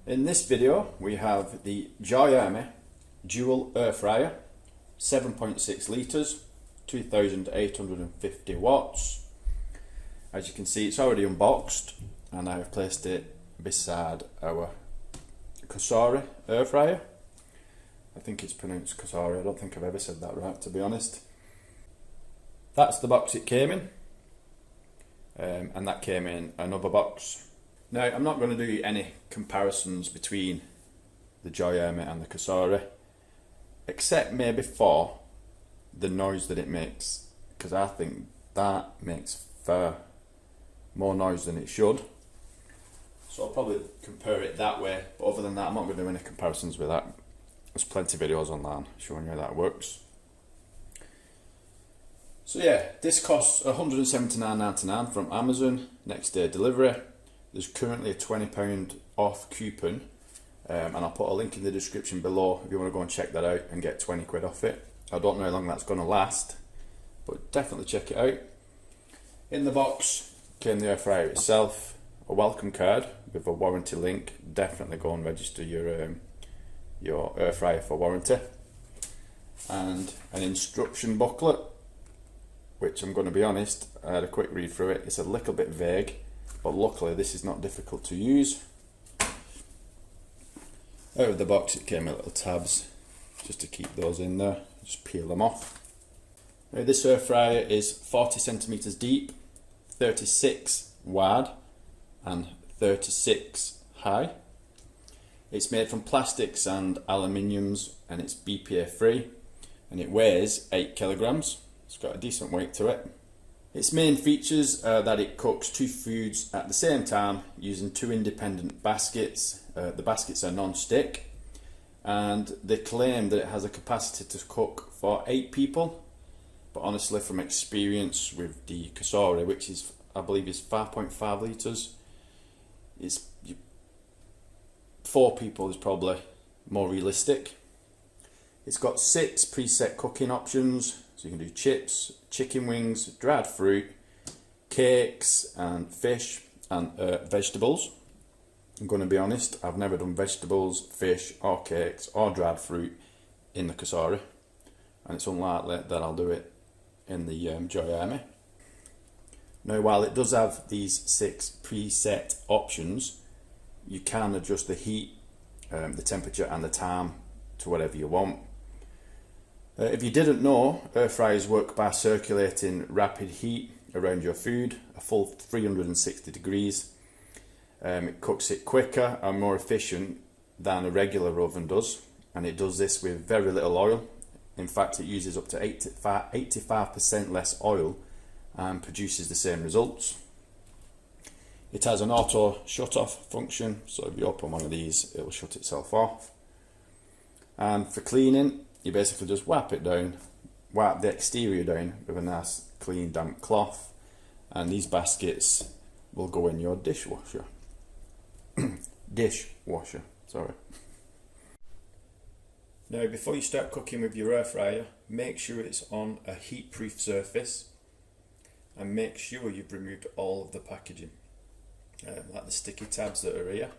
In this video we have the Gioiami dual air fryer, 7.6 litres, 2850 watts. As you can see, it's already unboxed and I've placed it beside our Cosori air fryer. I think it's pronounced Cosori, I don't think I've ever said that right, to be honest. That's the box it came in, and that came in another box. Now, I'm not going to do any comparisons between the Gioiami and the Cosori, except maybe for the noise that it makes, because I think that makes far more noise than it should. So I'll probably compare it that way, but other than that I'm not going to do any comparisons with that. There's plenty of videos online showing you how that works. So yeah, this costs £179.99 from Amazon, next day delivery. There's currently a £20 off coupon, and I'll put a link in the description below if you want to go and check that out and get 20 quid off it. I don't know how long that's going to last, but definitely check it out. In the box came the air fryer itself, a welcome card with a warranty link. Definitely go and register your air fryer for warranty, and an instruction booklet, which I'm going to be honest, I had a quick read through it. It's a little bit vague, but luckily this is not difficult to use. Out of the box it came with little tabs just to keep those in there. Just peel them off. Now, this air fryer is 40 centimeters deep, 36 wide and 36 high. It's made from plastics and aluminiums and it's BPA free, and it weighs 8 kilograms. It's got a decent weight to it. Its main features are that it cooks 2 foods at the same time using 2 independent baskets. The baskets are non-stick, and they claim that it has a capacity to cook for 8 people. But honestly, from experience with the Cosori, which is, I believe, is 5.5 litres, it's 4 people is probably more realistic. It's got 6 preset cooking options, so you can do chips, chicken wings, dried fruit, cakes and fish and vegetables. I'm going to be honest, I've never done vegetables, fish or cakes or dried fruit in the Cosori, and it's unlikely that I'll do it in the Gioiami. Now, while it does have these 6 preset options, you can adjust the heat, the temperature and the time to whatever you want. If you didn't know, air fryers work by circulating rapid heat around your food, a full 360 degrees. It cooks it quicker and more efficient than a regular oven does, and it does this with very little oil. In fact, it uses up to 85% less oil and produces the same results. It has an auto shut off function, so if you open one of these it will shut itself off. And for cleaning, you basically just wipe the exterior down with a nice clean damp cloth, and these baskets will go in your dishwasher. Dishwasher, sorry. Now, before you start cooking with your air fryer, make sure it's on a heat-proof surface, and make sure you've removed all of the packaging, like the sticky tabs that are here.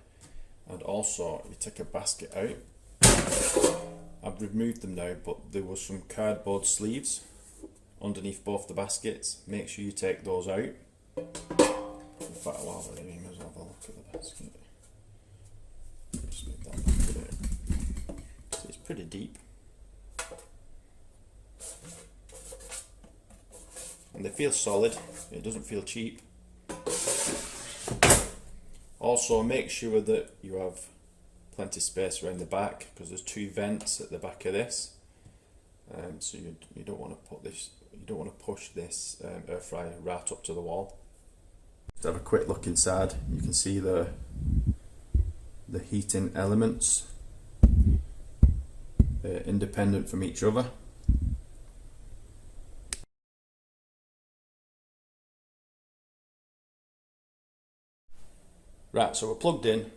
And also, you take a basket out. I've removed them now, but there was some cardboard sleeves underneath both the baskets. Make sure you take those out. In fact, while we're doing, let's have a look at the basket. Just move that back out. So it's pretty deep, and they feel solid. It doesn't feel cheap. Also, make sure that you have plenty of space around the back, because there's 2 vents at the back of this, so you don't want to push this air fryer right up to the wall. Just have a quick look inside. You can see the heating elements, independent from each other. Right, so we're plugged in.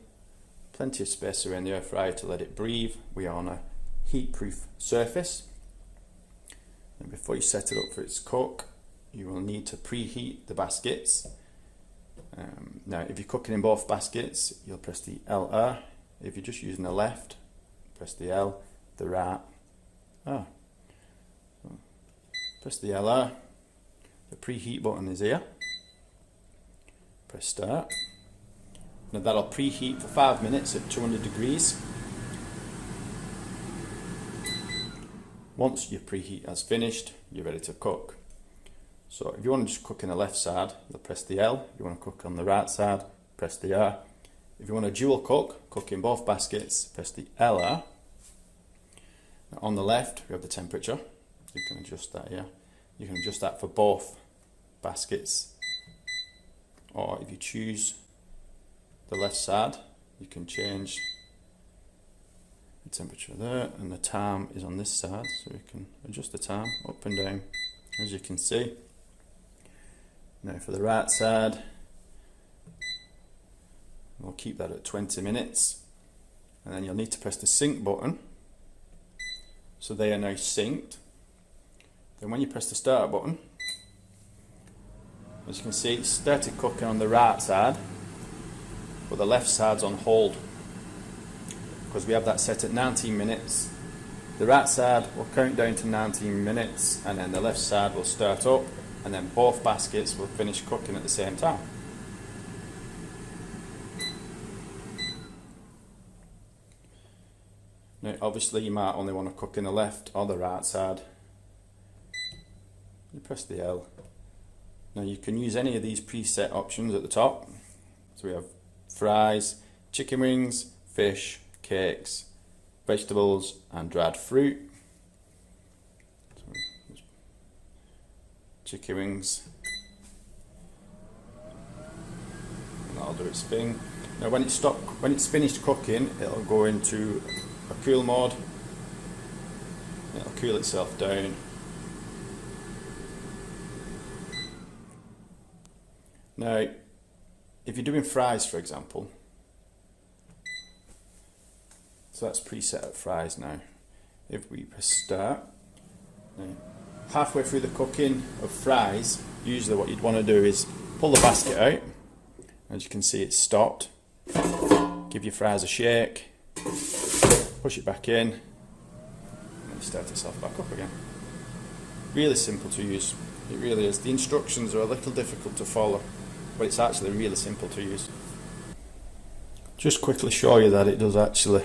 Plenty of space around the air fryer to let it breathe. We are on a heat-proof surface. And before you set it up for its cook, you will need to preheat the baskets. Now, if you're cooking in both baskets, you'll press the LR if you're just using the left, press the L, the right, press the LR, the preheat button is here, press start. Now that'll preheat for 5 minutes at 200 degrees. Once your preheat has finished, you're ready to cook. So if you want to just cook in the left side, you'll press the L. If you want to cook on the right side, press the R. If you want to dual cook in both baskets, press the LR. Now on the left, we have the temperature. You can adjust that here. You can adjust that for both baskets. Or if you choose the left side, you can change the temperature there, and the time is on this side, so you can adjust the time up and down, as you can see. Now for the right side, we'll keep that at 20 minutes, and then you'll need to press the sync button, so they are now synced. Then when you press the start button, as you can see, it started cooking on the right side, but the left side's on hold, because we have that set at 19 minutes. The right side will count down to 19 minutes, and then the left side will start up, and then both baskets will finish cooking at the same time. Now obviously you might only want to cook in the left or the right side. You press the L. Now you can use any of these preset options at the top. So we have fries, chicken wings, fish, cakes, vegetables and dried fruit. Chicken wings, and that'll do its thing. Now when it's finished cooking, it'll go into a cool mode. It'll cool itself down. Now if you're doing fries, for example, so that's preset at fries now. If we press start, now, halfway through the cooking of fries, usually what you'd want to do is pull the basket out. As you can see, it's stopped. Give your fries a shake, push it back in, and then start itself back up again. Really simple to use. It really is. The instructions are a little difficult to follow, but it's actually really simple to use. Just quickly show you that it does actually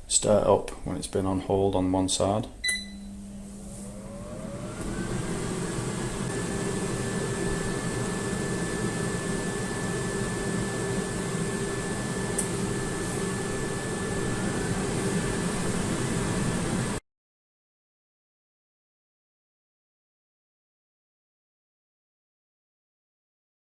start up when it's been on hold on one side.